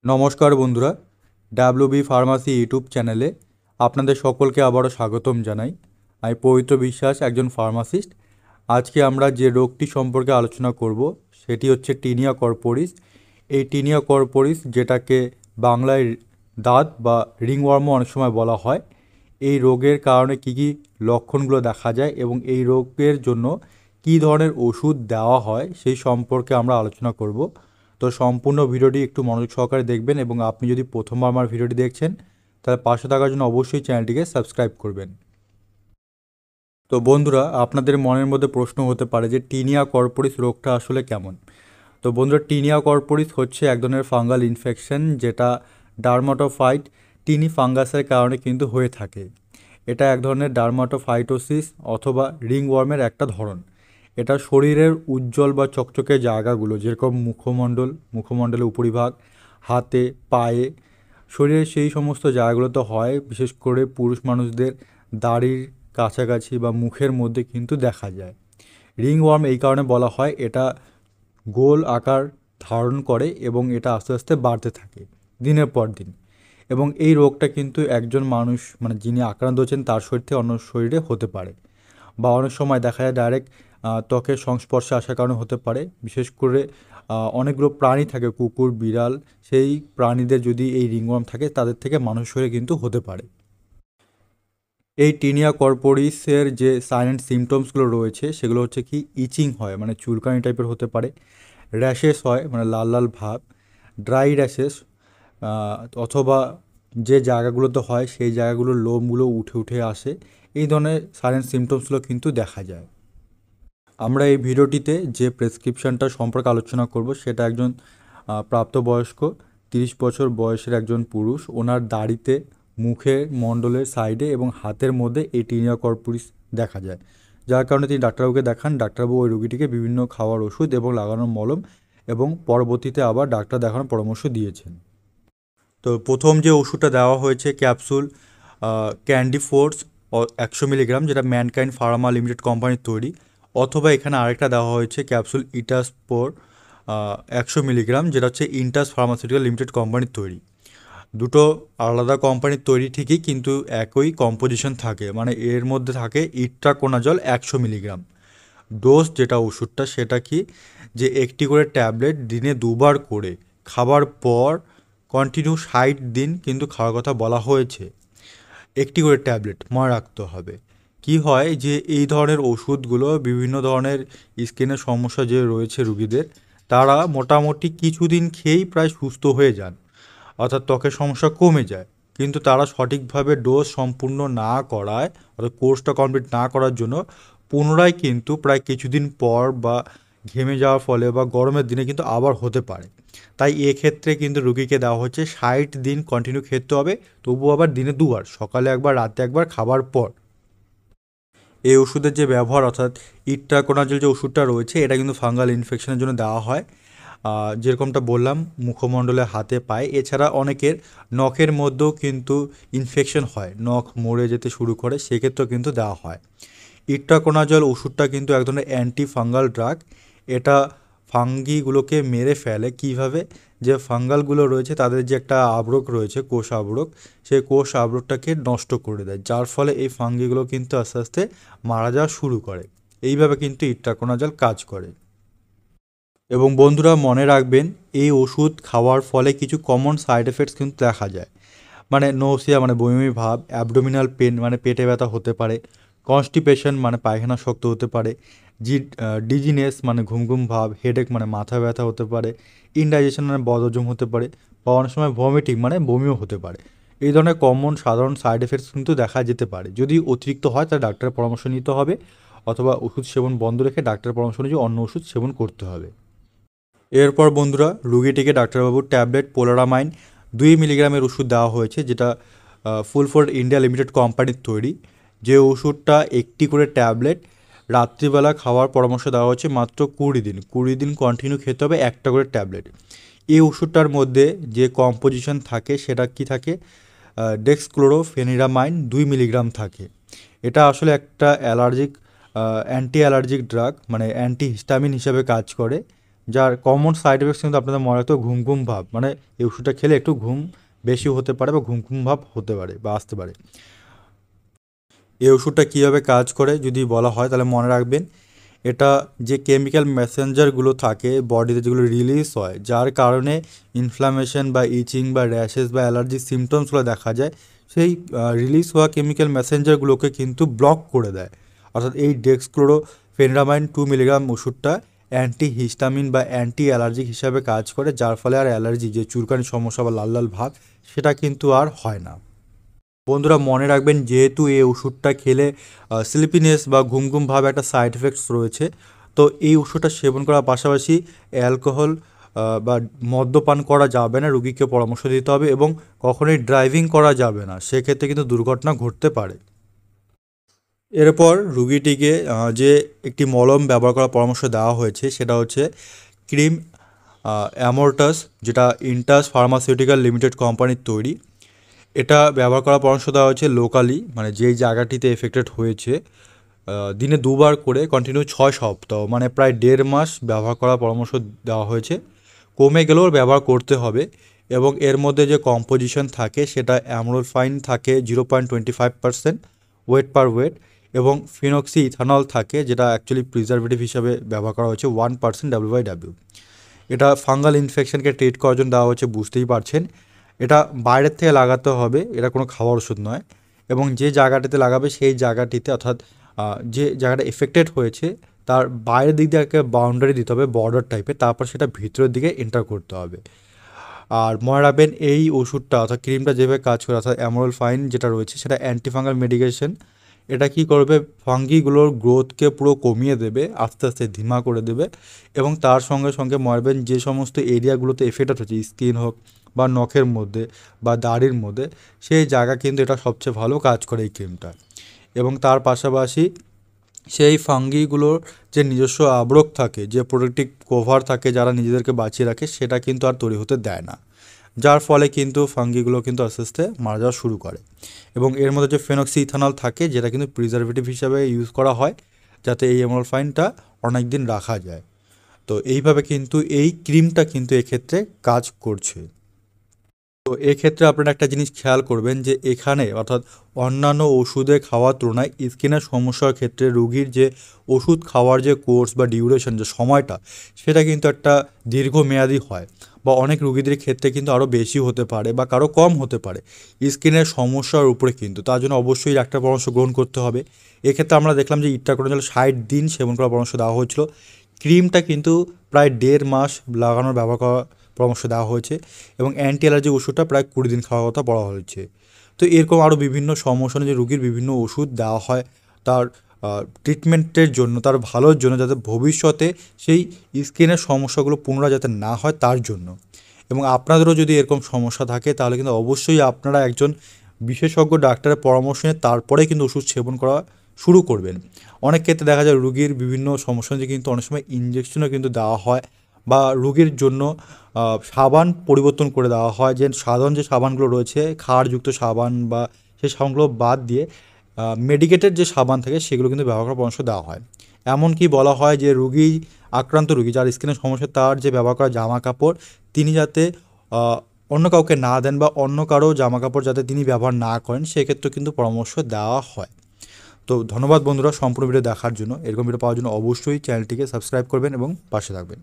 নমস্কার বন্ধুরা, WB pharmacy YouTube চ্যানেলে আপনাদের সকলকে আবারও স্বাগতম জানাই। আমি পবিত্র বিশ্বাস, একজন ফার্মাসিস্ট। আজকে আমরা যে রোগটি সম্পর্কে আলোচনা করব সেটি হচ্ছে টিনিয়া কর্পোরিস। এই টিনিয়া কর্পোরিস, যেটাকে বাংলায় দাঁত বা রিংওয়ার্মও অনেক সময় বলা হয়, এই রোগের কারণে কী কী লক্ষণগুলো দেখা যায় এবং এই রোগের জন্য কী ধরনের ওষুধ দেওয়া হয় সেই সম্পর্কে আমরা আলোচনা করব। তো সম্পূর্ণ ভিডিওটি একটু মনোযোগ সহকারে দেখবেন এবং আপনি যদি প্রথমবার আমার ভিডিওটি দেখছেন তাহলে পাশে থাকার জন্য অবশ্যই চ্যানেলটিকে সাবস্ক্রাইব করবেন। তো বন্ধুরা, আপনাদের মনের মধ্যে প্রশ্ন হতে পারে যে টিনিয়া কর্পোরিস রোগটা আসলে কেমন। তো বন্ধুরা, টিনিয়া কর্পোরিস হচ্ছে এক ধরনের ফাঙ্গাল ইনফেকশন, যেটা ডার্মাটোফাইট টিনি ফাঙ্গাসের কারণে কিন্তু হয়ে থাকে। এটা এক ধরনের ডার্মাটোফাইটোসিস অথবা রিংওয়ার্মের একটা ধরন। এটা শরীরের উজ্জ্বল বা চকচকে জায়গাগুলো, যেরকম মুখমণ্ডলের উপরিভাগ, হাতে, পায়ে, শরীরের সেই সমস্ত জায়গাগুলোতে হয়। বিশেষ করে পুরুষ মানুষদের দাড়ির কাছাকাছি বা মুখের মধ্যে কিন্তু দেখা যায়। রিংওয়ার্ম এই কারণে বলা হয়, এটা গোল আকার ধারণ করে এবং এটা আস্তে আস্তে বাড়তে থাকে দিনের পর দিন। এবং এই রোগটা কিন্তু একজন মানুষ, মানে যিনি আক্রান্ত হচ্ছেন, তার শরীর থেকে অন্য শরীরে হতে পারে, বা অনেক সময় দেখা যায় ডাইরেক্ট ত্বকের সংস্পর্শে আসার কারণে হতে পারে। বিশেষ করে অনেকগুলো প্রাণী থাকে, কুকুর, বিড়াল, সেই প্রাণীদের যদি এই রিংওয়ার্ম থাকে তাদের থেকে মানুষের শরীরে কিন্তু হতে পারে। এই টিনিয়া কর্পোরিসের যে সাইলেন্ট সিমটমসগুলো রয়েছে সেগুলো হচ্ছে কি, ইচিং হয়, মানে চুলকানি টাইপের হতে পারে, র্যাশেস হয়, মানে লাল লাল ভাব, ড্রাই র্যাশেস, অথবা যে জায়গাগুলোতে হয় সেই জায়গাগুলোর লোমগুলো উঠে উঠে আসে। এই ধরনের সাইলেন্ট সিমটমসগুলো কিন্তু দেখা যায়। আমরা এই ভিডিওটিতে যে প্রেসক্রিপশানটা সম্পর্কে আলোচনা করব সেটা একজন প্রাপ্তবয়স্ক 30 বছর বয়সের একজন পুরুষ। ওনার দাড়িতে, মুখের মণ্ডলের সাইডে এবং হাতের মধ্যে এই টিনিয়া কর্পোরিস দেখা যায়, যার কারণে তিনি ডাক্তারবাবুকে দেখান। ডাক্তারবাবু ওই রোগীটিকে বিভিন্ন খাওয়ার ওষুধ এবং লাগানোর মলম এবং পরবর্তীতে আবার ডাক্তার দেখানোর পরামর্শ দিয়েছেন। তো প্রথম যে ওষুধটা দেওয়া হয়েছে ক্যাপসুল ক্যান্ডি ফোর্স 100 মিলিগ্রাম, যেটা ম্যানকাইন্ড ফার্মা লিমিটেড কোম্পানির তৈরি, অথবা এখানে আরেকটা দেওয়া হয়েছে ক্যাপসুল ইটাসপোর 100 মিলিগ্রাম, যেটা হচ্ছে ইন্টাস ফার্মাসিউটিক্যাল লিমিটেড কোম্পানির তৈরি। দুটো আলাদা কোম্পানির তৈরি ঠিকই, কিন্তু একই কম্পোজিশন থাকে, মানে এর মধ্যে থাকে ইট্রাকোনাজল 100 মিলিগ্রাম। ডোজ যেটা ওষুধটা সেটা কি, যে একটি করে ট্যাবলেট দিনে 2বার করে খাবার পর কন্টিনিউ 60 দিন কিন্তু খাওয়ার কথা বলা হয়েছে। একটি করে ট্যাবলেট মনে রাখতে হবে। কি হয় যে এই ধরনের ওষুধগুলো বিভিন্ন ধরনের স্কিনের সমস্যা যে রয়েছে রুগীদের, তারা মোটামুটি কিছুদিন খেয়েই প্রায় সুস্থ হয়ে যান, অর্থাৎ ত্বকের সমস্যা কমে যায়। কিন্তু তারা সঠিকভাবে ডোজ সম্পূর্ণ না করায়, অর্থাৎ কোর্সটা কমপ্লিট না করার জন্য পুনরায় কিন্তু প্রায় কিছুদিন পর বা ঘেমে যাওয়ার ফলে বা গরমের দিনে কিন্তু আবার হতে পারে। তাই এক্ষেত্রে কিন্তু রুগীকে দেওয়া হচ্ছে 60 দিন কন্টিনিউ খেতে হবে, তবুও আবার দিনে 2বার, সকালে একবার, রাতে একবার, খাবার পর। এই ওষুধের যে ব্যবহার, অর্থাৎ ইট্রাকোনাজল যে ওষুধটা রয়েছে, এটা কিন্তু ফাঙ্গাল ইনফেকশনের জন্য দেওয়া হয়। যেরকমটা বললাম, মুখমণ্ডলে, হাতে, পায়ে, এছাড়া অনেকের নখের মধ্যেও কিন্তু ইনফেকশন হয়, নখ মরে যেতে শুরু করে, সেক্ষেত্রেও কিন্তু দেওয়া হয়। ইট্রাকোনাজল ওষুধটা কিন্তু এক ধরনের অ্যান্টি ফাঙ্গাল ড্রাগ। এটা ফাঙ্গিগুলোকে মেরে ফেলে। কিভাবে? যে ফাঙ্গালগুলো রয়েছে তাদের যে একটা আবরক রয়েছে, কোষ আবরক, সেই কোষ আবরকটাকে নষ্ট করে দেয়, যার ফলে এই ফাঙ্গিগুলো কিন্তু আস্তে আস্তে মারা যাওয়া শুরু করে। এইভাবে কিন্তু ইট্রাকোনাজল কাজ করে। এবং বন্ধুরা, মনে রাখবেন, এই ওষুধ খাওয়ার ফলে কিছু কমন সাইড এফেক্টস কিন্তু দেখা যায়, মানে নৌসিয়া, মানে বমি ভাব, অ্যাবডোমিনাল পেন, মানে পেটে ব্যথা হতে পারে, কনস্টিপেশন, মানে পায়খানা শক্ত হতে পারে, ডিজিনেস, মানে ঘুম ঘুম ভাব, হেডেক, মানে মাথা ব্যথা হতে পারে, ইনডাইজেশন, মানে বদহজম হতে পারে, বা অনেক সময় ভমিটিং, মানে বমিও হতে পারে। এই ধরনের কমন সাধারণ সাইড এফেক্টস কিন্তু দেখা যেতে পারে। যদি অতিরিক্ত হয় তাহলে ডাক্তারের পরামর্শ নিতে হবে, অথবা ওষুধ সেবন বন্ধ রেখে ডাক্তারের পরামর্শ অনুযায়ী অন্য ওষুধ সেবন করতে হবে। এরপর বন্ধুরা, রুগীটিকে ডাক্তারবাবুর ট্যাবলেট পোলারামাইন 2 মিলিগ্রামের ওষুধ দেওয়া হয়েছে, যেটা ফুলফোর্ড ইন্ডিয়া লিমিটেড কোম্পানির তৈরি। যে ওষুধটা একটি করে ট্যাবলেট রাত্রিবেলা খাওয়ার পরামর্শ দেওয়া হচ্ছে মাত্র 20 দিন কন্টিনিউ খেতে হবে একটা করে ট্যাবলেট। এই ওষুধটার মধ্যে যে কম্পোজিশন থাকে সেটা কি থাকে, ডেক্সক্লোরোফেনিরামাইন 2 মিলিগ্রাম থাকে। এটা আসলে একটা অ্যালার্জিক, অ্যান্টি অ্যালার্জিক ড্রাগ, মানে অ্যান্টি হিস্টামিন হিসাবে কাজ করে, যার কমন সাইড এফেক্টস কিন্তু আপনাদের মনে রাখতে হবে ঘুম ঘুম ভাব, মানে এই ওষুধটা খেলে একটু ঘুম বেশি হতে পারে বা ঘুম ঘুম ভাব হতে পারে বা আসতে পারে। এই ওষুধটা কীভাবে কাজ করে যদি বলা হয় তাহলে মনে রাখবেন, এটা যে কেমিক্যাল মেসেঞ্জারগুলো থাকে বডিতে যেগুলো রিলিজ হয়, যার কারণে ইনফ্লামেশন বা ইচিং বা র্যাশেস বা অ্যালার্জি সিমটমসগুলো দেখা যায়, সেই রিলিজ হওয়া কেমিক্যাল মেসেঞ্জারগুলোকে কিন্তু ব্লক করে দেয়। অর্থাৎ এই ডেক্সক্লোরোফেনরামাইন 2 মিলিগ্রাম ওষুধটা অ্যান্টি হিস্টামিন বা অ্যান্টি অ্যালার্জিক হিসাবে কাজ করে, যার ফলে আর অ্যালার্জি যে চুলকানি সমস্যা বা লাল লাল ভাব সেটা কিন্তু আর হয় না। বন্ধুরা মনে রাখবেন, যেহেতু এই ওষুধটা খেলে স্লিপিনেস বা ঘুম ঘুম ভাব একটা সাইড এফেক্টস রয়েছে, তো এই ওষুধটা সেবন করার পাশাপাশি অ্যালকোহল বা মদ্যপান করা যাবে না, রুগীকে পরামর্শ দিতে হবে, এবং কখনোই ড্রাইভিং করা যাবে না, সেক্ষেত্রে কিন্তু দুর্ঘটনা ঘটতে পারে। এরপর রুগীটিকে যে একটি মলম ব্যবহার করার পরামর্শ দেওয়া হয়েছে সেটা হচ্ছে ক্রিম অ্যামোর্টাস, যেটা ইন্টাস ফার্মাসিউটিক্যাল লিমিটেড কোম্পানির তৈরি। এটা ব্যবহার করার পরামর্শ দেওয়া হয়েছে লোকালি, মানে যেই জায়গাটিতে এফেক্টেড হয়েছে দিনে 2বার করে কন্টিনিউ 6 সপ্তাহ, মানে প্রায় 1.5 মাস ব্যবহার করার পরামর্শ দেওয়া হয়েছে। কমে গেলেও ব্যবহার করতে হবে, এবং এর মধ্যে যে কম্পোজিশন থাকে সেটা অ্যামরোলফাইন থাকে 0.25% ওয়েট পার ওয়েট, এবং ফিনক্সি ইথানল থাকে, যেটা অ্যাকচুয়ালি প্রিজারভেটিভ হিসাবে ব্যবহার করা হয়েছে 1% W/W। এটা ফাঙ্গাল ইনফেকশনকে ট্রিট করার জন্য দেওয়া হচ্ছে, বুঝতেই পারছেন। এটা বাইরের থেকে লাগাতে হবে, এটা কোনো খাওয়ার ওষুধ নয়, এবং যে জায়গাটিতে লাগাবে সেই জায়গাটিতে, অর্থাৎ যে জায়গাটা এফেক্টেড হয়েছে তার বাইরের দিক দিয়ে একটা বাউন্ডারি দিতে হবে বর্ডার টাইপের, তারপর সেটা ভিতরের দিকে এন্টার করতে হবে। আর মনে রাখবেন এই ওষুধটা অর্থাৎ ক্রিমটা যেভাবে কাজ করে, অর্থাৎ অ্যামরোলফাইন যেটা রয়েছে সেটা অ্যান্টিফাঙ্গাল মেডিকেশন। এটা কী করবে, ফাঙ্গিগুলোর গ্রোথকে পুরো কমিয়ে দেবে, আস্তে আস্তে ধিমা করে দেবে, এবং তার সঙ্গে সঙ্গে মনে রাখবেন যে সমস্ত এরিয়াগুলোতে এফেক্টেড হচ্ছে, স্কিন হোক বা নখের মধ্যে বা দাড়ির মধ্যে, সেই জায়গা কিন্তু এটা সবচেয়ে ভালো কাজ করে এই ক্রিমটা। এবং তার পাশাপাশি সেই ফাঙ্গিগুলোর যে নিজস্ব আবরক থাকে, যে প্রোটেক্টিভ কভার থাকে যারা নিজেদেরকে বাঁচিয়ে রাখে, সেটা কিন্তু আর তৈরি হতে দেয় না, যার ফলে কিন্তু ফাঙ্গিগুলো কিন্তু আস্তে আস্তে মারা যাওয়া শুরু করে। এবং এর মধ্যে যে ফেনক্সি ইথানল থাকে, যেটা কিন্তু প্রিজারভেটিভ হিসাবে ইউজ করা হয় যাতে এই অ্যামরোলফাইনটা অনেক দিন রাখা যায়। তো এইভাবে কিন্তু এই ক্রিমটা কিন্তু এক্ষেত্রে কাজ করছে। তো এক্ষেত্রে আপনারা একটা জিনিস খেয়াল করবেন যে এখানে, অর্থাৎ অন্যান্য ওষুধে খাওয়ার তুলনায় স্কিনের সমস্যার ক্ষেত্রে রুগীর যে ওষুধ খাওয়ার যে কোর্স বা ডিউরেশন, যে সময়টা, সেটা কিন্তু একটা দীর্ঘমেয়াদী হয়, বা অনেক রুগীদের ক্ষেত্রে কিন্তু আরও বেশি হতে পারে বা কারো কম হতে পারে স্কিনের সমস্যার উপরে। কিন্তু তার জন্য অবশ্যই ডাক্তার পরামর্শ গ্রহণ করতে হবে। এক্ষেত্রে আমরা দেখলাম যে ইট্রাকোনোজল 60 দিন সেবন করার পরামর্শ দেওয়া হয়েছিল। ক্রিমটা কিন্তু প্রায় 1.5 মাস লাগানোর ব্যবহার করা পরামর্শ দেওয়া হয়েছে, এবং অ্যান্টি অ্যালার্জি ওষুধটা প্রায় 20 দিন খাওয়ার কথা বলা হয়েছে। তো এরকম আরও বিভিন্ন সমস্যা যে রুগীর বিভিন্ন ওষুধ দেওয়া হয় তার ট্রিটমেন্টের জন্য, তার ভালোর জন্য, যাতে ভবিষ্যতে সেই স্কিনের সমস্যাগুলো পুনরায় যাতে না হয় তার জন্য। এবং আপনাদেরও যদি এরকম সমস্যা থাকে তাহলে কিন্তু অবশ্যই আপনারা একজন বিশেষজ্ঞ ডাক্তারের পরামর্শ নিয়ে তারপরে কিন্তু ওষুধ সেবন করা শুরু করবেন। অনেক ক্ষেত্রে দেখা যায় রুগীর বিভিন্ন সমস্যা যে কিন্তু অনেক সময় ইনজেকশনও কিন্তু দেওয়া হয়, বা রুগীর জন্য সাবান পরিবর্তন করে দেওয়া হয়, যে সাধারণ যে সাবানগুলো রয়েছে ক্ষারযুক্ত সাবান, বা সেই সাবানগুলো বাদ দিয়ে মেডিকেটেড যে সাবান থাকে সেগুলো কিন্তু ব্যবহার করার পরামর্শ দেওয়া হয়। এমনকি বলা হয় যে রুগী, আক্রান্ত রুগী যার স্কিনের সমস্যা, তার যে ব্যবহার করা জামা কাপড় তিনি যাতে অন্য কাউকে না দেন, বা অন্য কারো জামা কাপড় যাতে তিনি ব্যবহার না করেন, সেক্ষেত্রে কিন্তু পরামর্শ দেওয়া হয়। তো ধন্যবাদ বন্ধুরা সম্পূর্ণ ভিডিও দেখার জন্য। এরকম ভিডিও পাওয়ার জন্য অবশ্যই চ্যানেলটিকে সাবস্ক্রাইব করবেন এবং পাশে থাকবেন।